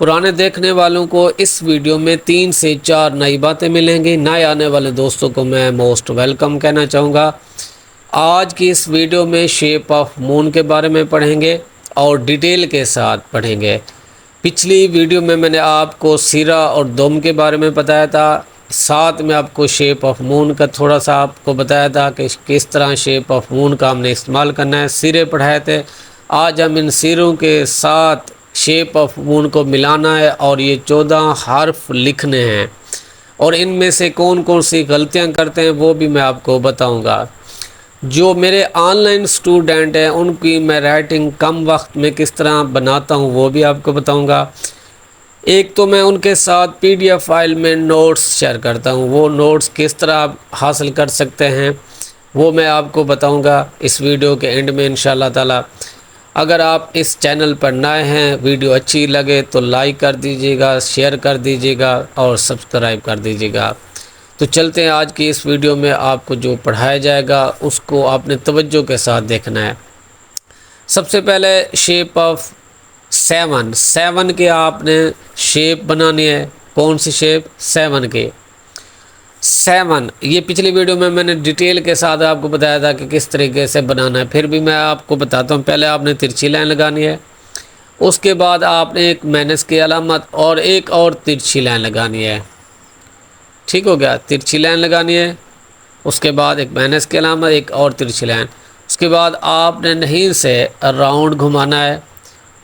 پرانے دیکھنے والوں کو اس ویڈیو میں 3 سے 4 نئی باتیں ملیں گی۔ نئے آنے والے دوستوں کو میں موسٹ ویلکم کہنا چاہوں گا۔ آج کی اس ویڈیو میں شیپ آف مون کے بارے میں پڑھیں گے اور ڈیٹیل کے ساتھ پڑھیں گے۔ پچھلی ویڈیو میں نے آپ کو سیرہ اور دوم کے بارے میں بتایا تھا، ساتھ میں آپ کو شیپ آف مون کا تھوڑا سا آپ کو بتایا تھا کہ کس طرح شیپ آف مون کا ہم نے استعمال کرنا ہے، سیرے پڑھائے تھے۔ آج ہم ان سیروں کے ساتھ شیپ آف مون کو ملانا ہے اور یہ 14 حرف لکھنے ہیں، اور ان میں سے کون کون سی غلطیاں کرتے ہیں وہ بھی میں آپ کو بتاؤں گا۔ جو میرے آن لائن سٹوڈنٹ ہیں ان کی میں رائٹنگ کم وقت میں کس طرح بناتا ہوں وہ بھی آپ کو بتاؤں گا۔ ایک تو میں ان کے ساتھ پی ڈی ایف فائل میں نوٹس شیئر کرتا ہوں، وہ نوٹس کس طرح آپ حاصل کر سکتے ہیں وہ میں آپ کو بتاؤں گا اس ویڈیو کے اینڈ میں انشاءاللہ تعالی۔ اگر آپ اس چینل پر نئے ہیں، ویڈیو اچھی لگے تو لائک کر دیجیے گا، شیئر کر دیجیے گا اور سبسکرائب کر دیجیے گا۔ تو چلتے ہیں آج کی اس ویڈیو میں، آپ کو جو پڑھایا جائے گا اس کو آپ نے توجہ کے ساتھ دیکھنا ہے۔ سب سے پہلے شیپ آف 7 کے آپ نے شیپ بنانی ہے۔ کون سی شیپ؟ 7 کے 7۔ یہ پچھلی ویڈیو میں نے ڈیٹیل کے ساتھ آپ کو بتایا تھا کہ کس طریقے سے بنانا ہے، پھر بھی میں آپ کو بتاتا ہوں۔ پہلے آپ نے ترچھی لائن لگانی ہے، اس کے بعد آپ نے ایک مائنس کی علامت اور ایک اور ترچھی لائن لگانی ہے۔ ٹھیک ہو گیا؟ ترچھی لائن لگانی ہے، اس کے بعد ایک مائنس کی علامت، ایک اور ترچھی لائن۔ اس کے بعد آپ نے نہیں سے راؤنڈ گھمانا ہے،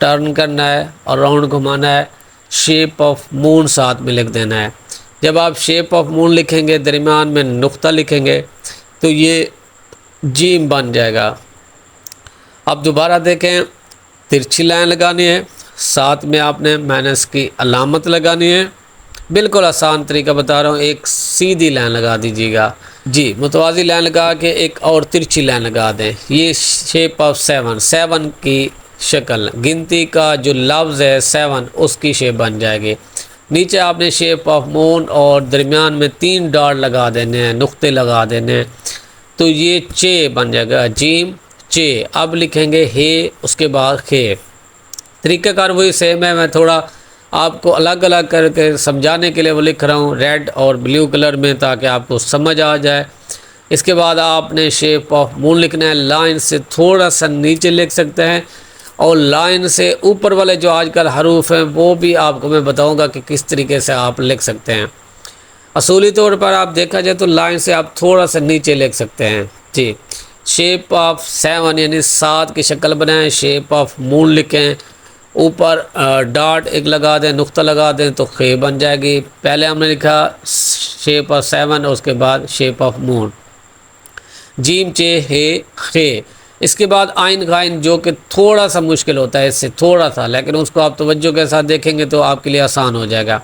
ٹرن کرنا ہے اور راؤنڈ گھمانا ہے۔ شیپ آف مون ساتھ میں لکھ دینا ہے۔ جب آپ شیپ آف مون لکھیں گے، درمیان میں نقطہ لکھیں گے تو یہ جیم بن جائے گا۔ اب دوبارہ دیکھیں، ترچھی لائن لگانی ہے، ساتھ میں آپ نے مائنس کی علامت لگانی ہے۔ بالکل آسان طریقہ بتا رہا ہوں، ایک سیدھی لائن لگا دیجیے گا، جی متوازی لائن لگا کے ایک اور ترچھی لائن لگا دیں۔ یہ شیپ آف 7 کی شکل، گنتی کا جو لفظ ہے 7 اس کی شیپ بن جائے گی۔ نیچے آپ نے شیپ آف مون اور درمیان میں 3 ڈاٹ لگا دینے ہیں، نقطے لگا دینے ہیں، تو یہ چے بن جائے گا، جیم چے۔ اب لکھیں گے ہے، اس کے بعد خے۔ طریقہ کار وہی سیم ہے، میں تھوڑا آپ کو الگ الگ کر کے سمجھانے کے لیے وہ لکھ رہا ہوں ریڈ اور بلیو کلر میں، تاکہ آپ کو سمجھ آ جائے۔ اس کے بعد آپ نے شیپ آف مون لکھنا ہے، لائن سے تھوڑا سا نیچے لکھ سکتے ہیں، اور لائن سے اوپر والے جو آج کل حروف ہیں وہ بھی آپ کو میں بتاؤں گا کہ کس طریقے سے آپ لکھ سکتے ہیں۔ اصولی طور پر آپ دیکھا جائے تو لائن سے آپ تھوڑا سا نیچے لکھ سکتے ہیں، جی۔ شیپ آف 7 یعنی 7 کی شکل بنائیں، شیپ آف مون لکھیں، اوپر ڈاٹ ایک لگا دیں، نقطہ لگا دیں تو خے بن جائے گی۔ پہلے ہم نے لکھا شیپ آف 7 اور اس کے بعد شیپ آف مون، جیم چے ہے خے۔ اس کے بعد آئن غائن جو کہ تھوڑا سا مشکل ہوتا ہے اس سے تھوڑا سا، لیکن اس کو آپ توجہ کے ساتھ دیکھیں گے تو آپ کے لیے آسان ہو جائے گا۔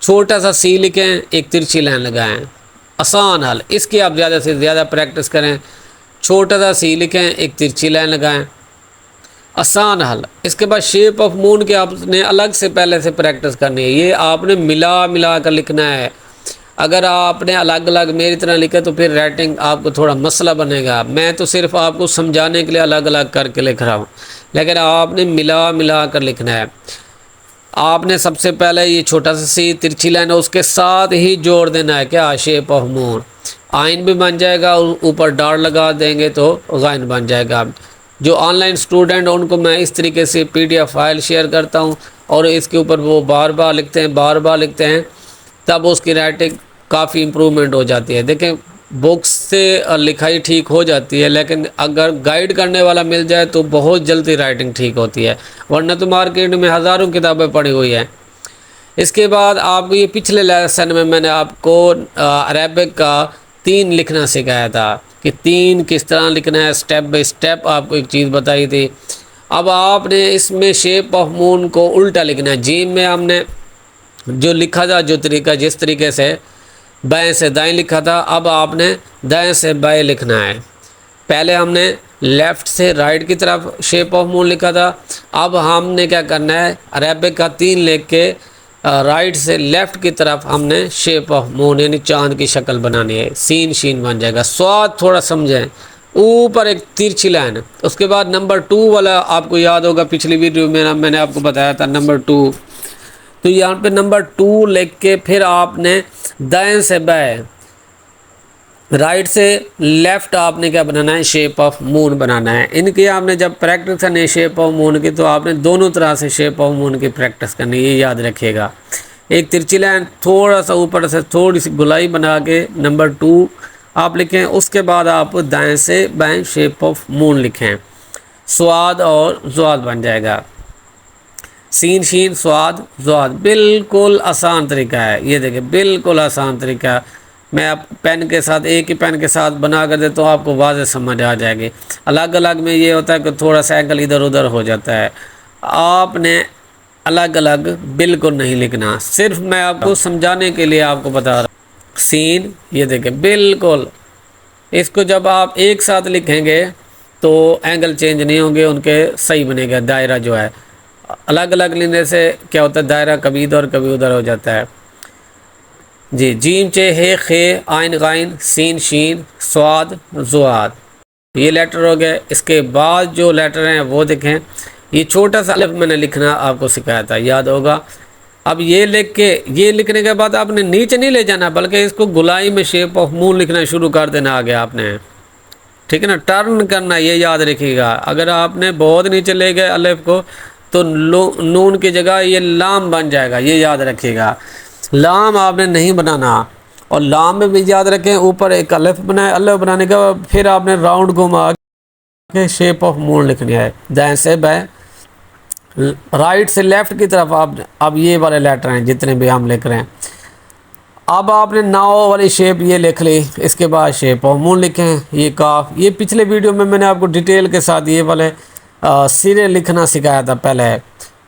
چھوٹا سا سی لکھیں، ایک ترچھی لائن لگائیں، آسان حل، اس کی آپ زیادہ سے زیادہ پریکٹس کریں۔ چھوٹا سا سی لکھیں، ایک ترچھی لائن لگائیں، آسان حل۔ اس کے بعد شیپ آف مون کے آپ نے الگ سے پہلے سے پریکٹس کرنی ہے، یہ آپ نے ملا کر لکھنا ہے۔ اگر آپ نے الگ الگ میری طرح لکھا تو پھر رائٹنگ آپ کو تھوڑا مسئلہ بنے گا۔ میں تو صرف آپ کو سمجھانے کے لیے الگ الگ کر کے لکھ رہا ہوں، لیکن آپ نے ملا کر لکھنا ہے۔ آپ نے سب سے پہلے یہ چھوٹا سا سی ترچھی لائن اس کے ساتھ ہی جوڑ دینا ہے، کیا؟ شیپ آف مون۔ آئن بھی بن جائے گا، اوپر ڈاٹ لگا دیں گے تو غائن بن جائے گا۔ جو آن لائن سٹوڈنٹ ان کو میں اس طریقے سے P D F file share کرتا ہوں، اور اس کے اوپر وہ بار بار لکھتے ہیں، تب اس کی رائٹنگ کافی امپرومنٹ ہو جاتی ہے۔ دیکھیں بکس سے لکھائی ٹھیک ہو جاتی ہے، لیکن اگر گائیڈ کرنے والا مل جائے تو بہت جلدی رائٹنگ ٹھیک ہوتی ہے، ورنہ تو مارکیٹ میں ہزاروں کتابیں پڑھی ہوئی ہیں۔ اس کے بعد آپ یہ پچھلے لیسن میں نے آپ کو عربک کا 3 لکھنا سکھایا تھا کہ 3 کس طرح لکھنا ہے، سٹیپ بائی سٹیپ آپ کو ایک چیز بتائی تھی۔ اب آپ نے اس میں شیپ آف مون کو الٹا لکھنا ہے۔ جیم میں ہم نے جو لکھا تھا، جو طریقہ جس طریقے سے بائیں سے دائیں لکھا تھا، اب آپ نے دائیں سے بائیں لکھنا ہے۔ پہلے ہم نے لیفٹ سے رائٹ کی طرف شیپ آف مون لکھا تھا، اب ہم نے کیا کرنا ہے، عربک کا 3 لکھ کے رائٹ سے لیفٹ کی طرف ہم نے شیپ آف مون یعنی چاند کی شکل بنانی ہے، سین شین بن جائے گا۔ سواد تھوڑا سمجھیں، اوپر ایک ترچھی لائن، اس کے بعد نمبر 2 والا آپ کو یاد ہوگا، پچھلی ویڈیو میں نے آپ کو بتایا تھا نمبر 2 تو یہاں پہ نمبر 2 لکھ کے پھر آپ نے دائیں سے بائیں، رائٹ سے لیفٹ آپ نے کیا بنانا ہے، شیپ آف مون بنانا ہے۔ ان کی آپ نے جب پریکٹس کرنی ہے شیپ آف مون کی، تو آپ نے دونوں طرح سے شیپ آف مون کی پریکٹس کرنی ہے، یہ یاد رکھیے گا۔ ایک ترچی لائن تھوڑا سا اوپر سے تھوڑی سی گلائی بنا کے نمبر 2 آپ لکھیں، اس کے بعد آپ دائیں سے بائیں شیپ آف مون لکھیں، سواد اور زواد بن جائے گا، سین شین سواد زواد۔ بالکل آسان طریقہ ہے، یہ دیکھیں بالکل آسان طریقہ ہے۔ میں آپ پین کے ساتھ، ایک ہی پین کے ساتھ بنا کر دیتا ہوں، آپ کو واضح سمجھ آ جائے گی۔ الگ الگ میں یہ ہوتا ہے کہ تھوڑا سا اینگل ادھر ادھر ہو جاتا ہے، آپ نے الگ الگ بالکل نہیں لکھنا، صرف میں آپ کو سمجھانے کے لیے آپ کو بتا رہا ہوں۔ سین، یہ دیکھیں بالکل، اس کو جب آپ ایک ساتھ لکھیں گے تو اینگل چینج نہیں ہوں گے، ان کے صحیح بنے گا۔ دائرہ جو ہے الگ الگ لینے سے کیا ہوتا ہے، دائرہ کبھی ادھر کبھی ادھر ہو جاتا ہے۔ جی، جیم چے ہے خے آئین غائن سین شین سواد زواد، یہ لیٹر ہو گئے۔ اس کے بعد جو لیٹر ہیں وہ دیکھیں، یہ چھوٹا سا الف میں نے لکھنا آپ کو سکھایا تھا، یاد ہوگا۔ اب یہ لکھ کے، یہ لکھنے کے بعد آپ نے نیچے نہیں لے جانا، بلکہ اس کو گلائی میں شیپ آف مون لکھنا شروع کر دینا آگے آپ نے، ٹھیک ہے نا، ٹرن کرنا، یہ یاد رکھیے گا۔ اگر آپ نے بہت نیچے لے گئے الف کو تو نون کی جگہ یہ لام بن جائے گا، یہ یاد رکھیے گا۔ لام آپ نے نہیں بنانا، اور لام میں بھی یاد رکھیں اوپر ایک الف بنائے، الف بنانے کے بعد پھر آپ نے راؤنڈ گھما کے شیپ آف مون لکھنی ہے، دائیں سے بائیں، رائٹ سے لیفٹ کی طرف۔ آپ اب یہ والے لیٹر ہیں جتنے بھی ہم لکھ رہے ہیں، اب آپ نے ناؤ والی شیپ یہ لکھ لی، اس کے بعد شیپ آف مون لکھیں، یہ کاف۔ یہ پچھلے ویڈیو میں نے آپ کو ڈیٹیل کے ساتھ یہ والے سرے لکھنا سکھایا تھا پہلے۔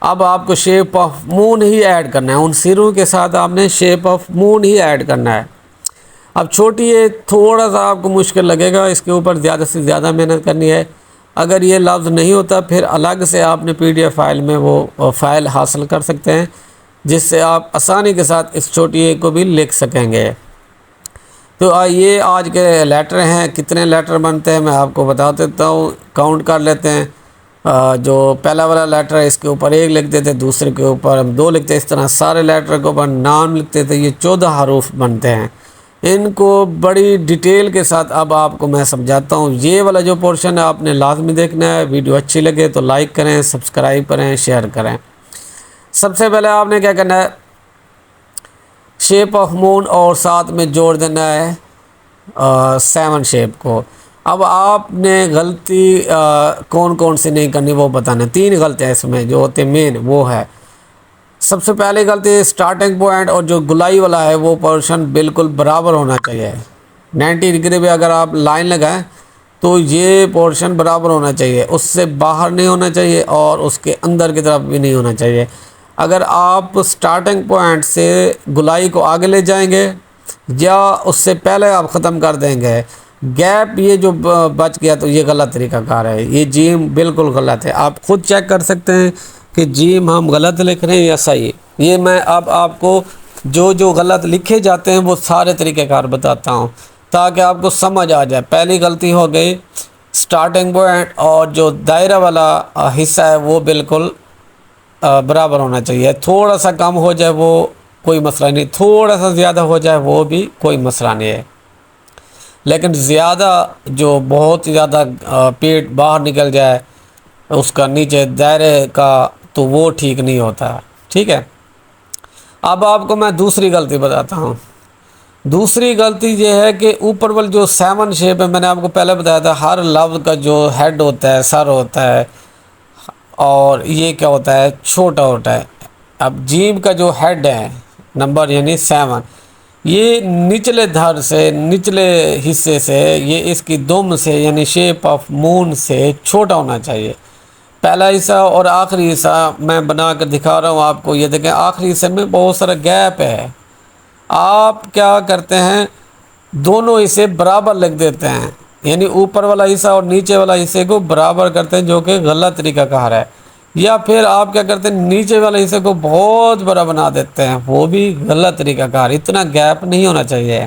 اب آپ کو شیپ آف مون ہی ایڈ کرنا ہے، ان سروں کے ساتھ آپ نے شیپ آف مون ہی ایڈ کرنا ہے۔ اب چھوٹی ہے، تھوڑا سا آپ کو مشکل لگے گا، اس کے اوپر زیادہ سے زیادہ محنت کرنی ہے۔ اگر یہ لفظ نہیں ہوتا پھر الگ سے آپ نے PDF فائل میں وہ فائل حاصل کر سکتے ہیں، جس سے آپ آسانی کے ساتھ اس چھوٹی اے کو بھی لکھ سکیں گے۔ تو یہ آج کے لیٹر ہیں، کتنے لیٹر بنتے ہیں میں آپ کو بتا دیتا ہوں، کاؤنٹ کر لیتے ہیں۔ جو پہلا والا لیٹر ہے اس کے اوپر 1 لکھتے تھے، دوسرے کے اوپر ہم 2 لکھتے، اس طرح سارے لیٹر کے اوپر نام لکھتے تھے۔ یہ 14 حروف بنتے ہیں، ان کو بڑی ڈیٹیل کے ساتھ اب آپ کو میں سمجھاتا ہوں۔ یہ والا جو پورشن ہے آپ نے لازمی دیکھنا ہے، ویڈیو اچھی لگے تو لائک کریں، سبسکرائب کریں، شیئر کریں۔ سب سے پہلے آپ نے کیا کرنا ہے، شیپ آف مون اور ساتھ میں جوڑ دینا ہے 7 شیپ کو۔ اب آپ نے غلطی کون کون سی نہیں کرنی وہ بتانا، 3 غلطیاں اس میں جو ہوتے مین، وہ ہے سب سے پہلی غلطی سٹارٹنگ پوائنٹ اور جو گلائی والا ہے وہ پورشن بالکل برابر ہونا چاہیے۔ 90 ڈگری پہ اگر آپ لائن لگائیں تو یہ پورشن برابر ہونا چاہیے، اس سے باہر نہیں ہونا چاہیے اور اس کے اندر کی طرف بھی نہیں ہونا چاہیے۔ اگر آپ سٹارٹنگ پوائنٹ سے گلائی کو آگے لے جائیں گے یا اس سے پہلے آپ ختم کر دیں گے، گیپ یہ جو بچ گیا، تو یہ غلط طریقہ کار ہے، یہ جیم بالکل غلط ہے۔ آپ خود چیک کر سکتے ہیں کہ جیم ہم غلط لکھ رہے ہیں یا صحیح۔ یہ میں اب آپ کو جو غلط لکھے جاتے ہیں وہ سارے طریقہ کار بتاتا ہوں تاکہ آپ کو سمجھ آ جائے۔ پہلی غلطی ہو گئی سٹارٹنگ پوائنٹ اور جو دائرہ والا حصہ ہے وہ بالکل برابر ہونا چاہیے، تھوڑا سا کم ہو جائے وہ کوئی مسئلہ نہیں، تھوڑا سا زیادہ ہو جائے وہ بھی کوئی مسئلہ نہیں ہے، لیکن زیادہ جو بہت زیادہ پیٹ باہر نکل جائے اس کا نیچے دائرے کا، تو وہ ٹھیک نہیں ہوتا، ٹھیک ہے۔ اب آپ کو میں دوسری غلطی بتاتا ہوں۔ دوسری غلطی یہ ہے کہ اوپر والی جو 7 شیپ ہے، میں نے آپ کو پہلے بتایا تھا ہر لفظ کا جو ہیڈ ہوتا ہے، سر ہوتا ہے، اور یہ کیا ہوتا ہے، چھوٹا ہوتا ہے۔ اب جیم کا جو ہیڈ ہے نمبر یعنی 7، یہ نچلے دھر سے، نچلے حصے سے، یہ اس کی دم سے یعنی شیپ آف مون سے چھوٹا ہونا چاہیے۔ پہلا حصہ اور آخری حصہ میں بنا کر دکھا رہا ہوں آپ کو، یہ دیکھیں آخری حصے میں بہت سارا گیپ ہے۔ آپ کیا کرتے ہیں، دونوں حصے برابر لکھ دیتے ہیں، یعنی اوپر والا حصہ اور نیچے والا حصے کو برابر کرتے ہیں، جو کہ غلط طریقہ کار ہے۔ یا پھر آپ کیا کرتے ہیں، نیچے والے حصے کو بہت بڑا بنا دیتے ہیں، وہ بھی غلط طریقہ کار۔ اتنا گیپ نہیں ہونا چاہیے،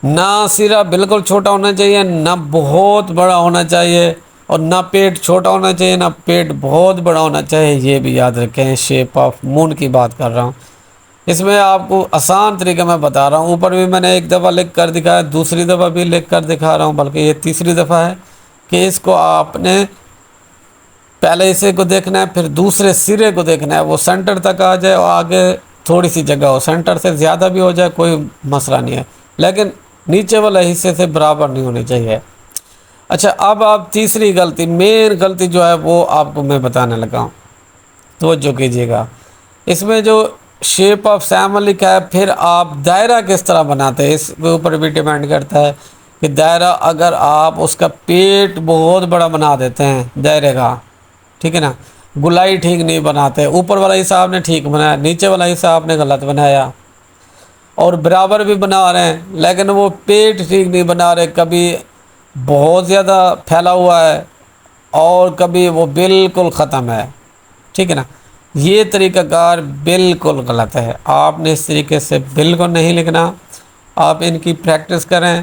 نہ سرا بالکل چھوٹا ہونا چاہیے، نہ بہت بڑا ہونا چاہیے، اور نہ پیٹ چھوٹا ہونا چاہیے نہ پیٹ بہت بڑا ہونا چاہیے، یہ بھی یاد رکھیں۔ شیپ آف مون کی بات کر رہا ہوں، اس میں آپ کو آسان طریقہ میں بتا رہا ہوں۔ اوپر بھی میں نے ایک دفعہ لکھ کر دکھایا، دوسری دفعہ بھی لکھ کر دکھا رہا ہوں، بلکہ یہ تیسری دفعہ ہے کہ اس کو آپ نے پہلے اسے کو دیکھنا ہے، پھر دوسرے سرے کو دیکھنا ہے، وہ سینٹر تک آ جائے اور آگے تھوڑی سی جگہ ہو، سینٹر سے زیادہ بھی ہو جائے کوئی مسئلہ نہیں ہے، لیکن نیچے والے حصے سے برابر نہیں ہونی چاہیے۔ اچھا، اب آپ تیسری غلطی، مین غلطی جو ہے وہ آپ کو میں بتانے لگا ہوں، توجہ کیجیے گا۔ اس میں جو شیپ آف سیمن لکھا ہے، پھر آپ دائرہ کس طرح بناتے ہیں اس کے اوپر بھی ڈیپینڈ کرتا ہے کہ دائرہ اگر آپ اس کا پیٹ بہت بڑا بنا دیتے ہیں دائرے کا، ٹھیک ہے نا، گلائی ٹھیک نہیں بناتے، اوپر والا حصہ آپ نے ٹھیک بنایا، نیچے والا حصہ آپ نے غلط بنایا، اور برابر بھی بنا رہے ہیں لیکن وہ پیٹ ٹھیک نہیں بنا رہے، کبھی بہت زیادہ پھیلا ہوا ہے اور کبھی وہ بالکل ختم ہے، ٹھیک ہے نا۔ یہ طریقہ کار بالکل غلط ہے، آپ نے اس طریقے سے بالکل نہیں لکھنا۔ آپ ان کی پریکٹس کریں،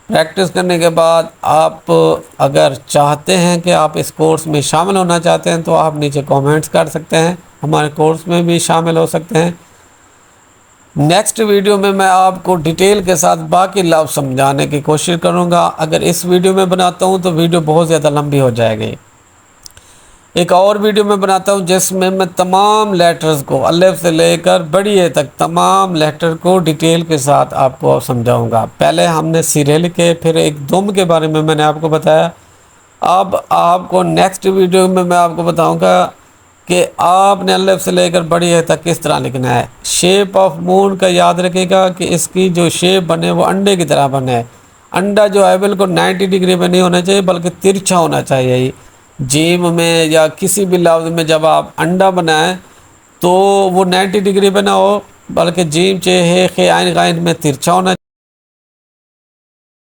پریکٹس کرنے کے بعد آپ اگر چاہتے ہیں کہ آپ اس کورس میں شامل ہونا چاہتے ہیں تو آپ نیچے کومنٹس کر سکتے ہیں، ہمارے کورس میں بھی شامل ہو سکتے ہیں۔ نیکسٹ ویڈیو میں آپ کو ڈیٹیل کے ساتھ باقی لفظ سمجھانے کی کوشش کروں گا۔ اگر اس ویڈیو میں بناتا ہوں تو ویڈیو بہت زیادہ لمبی ہو جائے گی۔ ایک اور ویڈیو میں بناتا ہوں جس میں میں تمام لیٹرز کو الف سے لے کر بڑی اے تک تمام لیٹر کو ڈیٹیل کے ساتھ آپ کو سمجھاؤں گا۔ پہلے ہم نے سرے لکھے، پھر ایک دم کے بارے میں نے آپ کو بتایا۔ اب آپ کو نیکسٹ ویڈیو میں آپ کو بتاؤں گا کہ آپ نے الف سے لے کر بڑی اے تک کس طرح لکھنا ہے۔ شیپ آف مون کا یاد رکھے گا کہ اس کی جو شیپ بنے وہ انڈے کی طرح بنے۔ انڈا جو ہے بالکل 90 ڈگری پہ نہیں ہونا چاہیے بلکہ ترچھا ہونا چاہیے۔ جیم میں یا کسی بھی لفظ میں جب آپ انڈا بنائیں تو وہ 90 ڈگری پہ نہ ہو بلکہ جیم چے ہے خے عین غائن میں ترچھا ہونا